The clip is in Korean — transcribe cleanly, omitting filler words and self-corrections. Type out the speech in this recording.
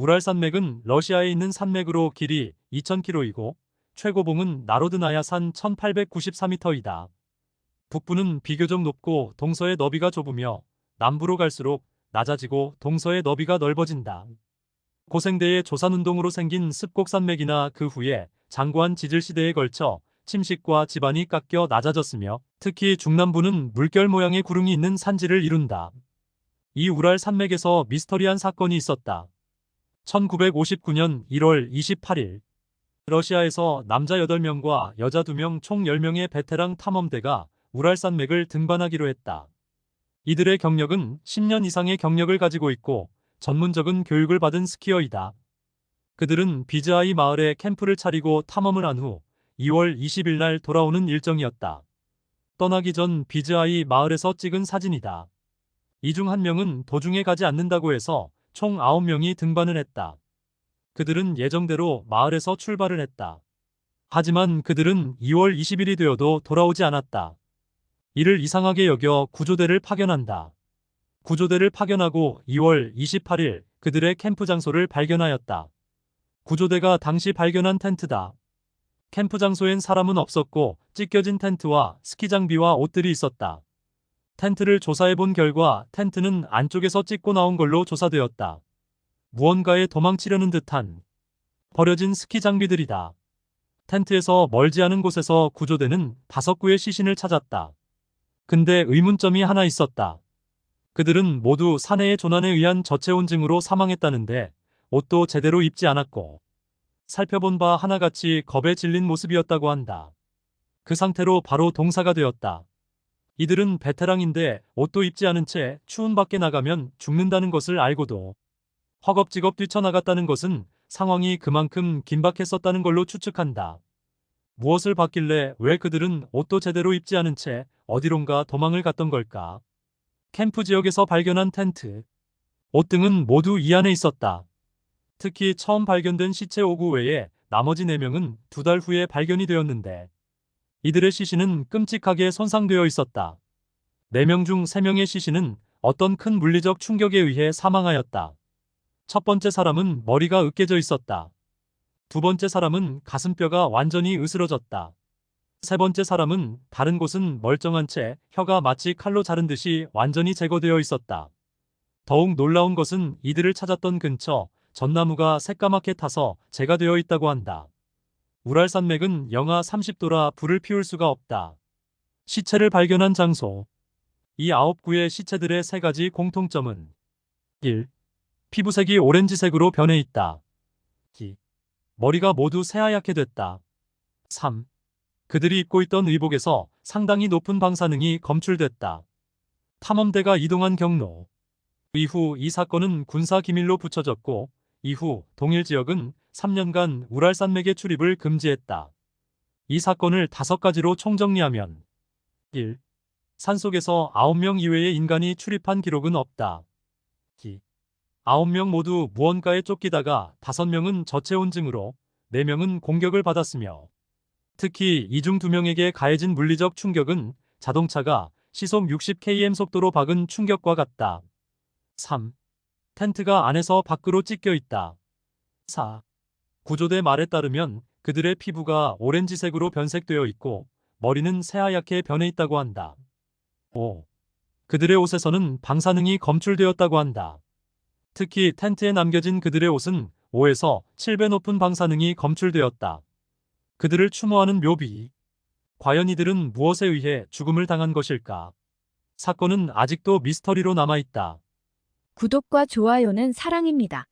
우랄 산맥은 러시아에 있는 산맥으로 길이 2,000km이고 최고봉은 나로드나야 산 1,894m이다. 북부는 비교적 높고 동서의 너비가 좁으며 남부로 갈수록 낮아지고 동서의 너비가 넓어진다. 고생대의 조산운동으로 생긴 습곡산맥이나 그 후에 장구한 지질시대에 걸쳐 침식과 지반이 깎여 낮아졌으며 특히 중남부는 물결 모양의 구릉이 있는 산지를 이룬다. 이 우랄 산맥에서 미스터리한 사건이 있었다. 1959년 1월 28일 러시아에서 남자 8명과 여자 2명 총 10명의 베테랑 탐험대가 우랄 산맥을 등반하기로 했다. 이들의 경력은 10년 이상의 경력을 가지고 있고 전문적인 교육을 받은 스키어이다. 그들은 비즈아이 마을에 캠프를 차리고 탐험을 한 후 2월 20일 날 돌아오는 일정이었다. 떠나기 전 비즈아이 마을에서 찍은 사진이다. 이 중 한 명은 도중에 가지 않는다고 해서 총 9명이 등반을 했다. 그들은 예정대로 마을에서 출발을 했다. 하지만 그들은 2월 20일이 되어도 돌아오지 않았다. 이를 이상하게 여겨 구조대를 파견한다. 구조대를 파견하고 2월 28일 그들의 캠프 장소를 발견하였다. 구조대가 당시 발견한 텐트다. 캠프 장소엔 사람은 없었고 찢겨진 텐트와 스키 장비와 옷들이 있었다. 텐트를 조사해본 결과 텐트는 안쪽에서 찢고 나온 걸로 조사되었다. 무언가에 도망치려는 듯한 버려진 스키 장비들이다. 텐트에서 멀지 않은 곳에서 구조대는 5구의 시신을 찾았다. 근데 의문점이 하나 있었다. 그들은 모두 산해의 조난에 의한 저체온증으로 사망했다는데 옷도 제대로 입지 않았고 살펴본 바 하나같이 겁에 질린 모습이었다고 한다. 그 상태로 바로 동사가 되었다. 이들은 베테랑인데 옷도 입지 않은 채 추운 밖에 나가면 죽는다는 것을 알고도 허겁지겁 뛰쳐나갔다는 것은 상황이 그만큼 긴박했었다는 걸로 추측한다. 무엇을 봤길래 왜 그들은 옷도 제대로 입지 않은 채 어디론가 도망을 갔던 걸까? 캠프 지역에서 발견한 텐트, 옷 등은 모두 이 안에 있었다. 특히 처음 발견된 시체 5구 외에 나머지 4명은 2달 후에 발견이 되었는데 이들의 시신은 끔찍하게 손상되어 있었다. 4명 중 3명의 시신은 어떤 큰 물리적 충격에 의해 사망하였다. 첫 번째 사람은 머리가 으깨져 있었다. 두 번째 사람은 가슴뼈가 완전히 으스러졌다. 세 번째 사람은 다른 곳은 멀쩡한 채 혀가 마치 칼로 자른 듯이 완전히 제거되어 있었다. 더욱 놀라운 것은 이들을 찾았던 근처 전나무가 새까맣게 타서 재가 되어 있다고 한다. 우랄 산맥은 영하 30도라 불을 피울 수가 없다. 시체를 발견한 장소. 이 9구의 시체들의 3가지 공통점은 1. 피부색이 오렌지색으로 변해 있다. 2. 머리가 모두 새하얗게 됐다. 3. 그들이 입고 있던 의복에서 상당히 높은 방사능이 검출됐다. 탐험대가 이동한 경로. 이후 이 사건은 군사 기밀로 붙여졌고 이후 동일 지역은 3년간 우랄 산맥의 출입을 금지했다. 이 사건을 5가지로 총정리하면 1. 산속에서 9명 이외의 인간이 출입한 기록은 없다. 2. 9명 모두 무언가에 쫓기다가 5명은 저체온증으로 4명은 공격을 받았으며 특히 이 중 2명에게 가해진 물리적 충격은 자동차가 시속 60km 속도로 박은 충격과 같다. 3. 텐트가 안에서 밖으로 찢겨 있다. 4. 구조대 말에 따르면 그들의 피부가 오렌지색으로 변색되어 있고 머리는 새하얗게 변해 있다고 한다. 5. 그들의 옷에서는 방사능이 검출되었다고 한다. 특히 텐트에 남겨진 그들의 옷은 5에서 7배 높은 방사능이 검출되었다. 그들을 추모하는 묘비. 과연 이들은 무엇에 의해 죽음을 당한 것일까? 사건은 아직도 미스터리로 남아있다. 구독과 좋아요는 사랑입니다.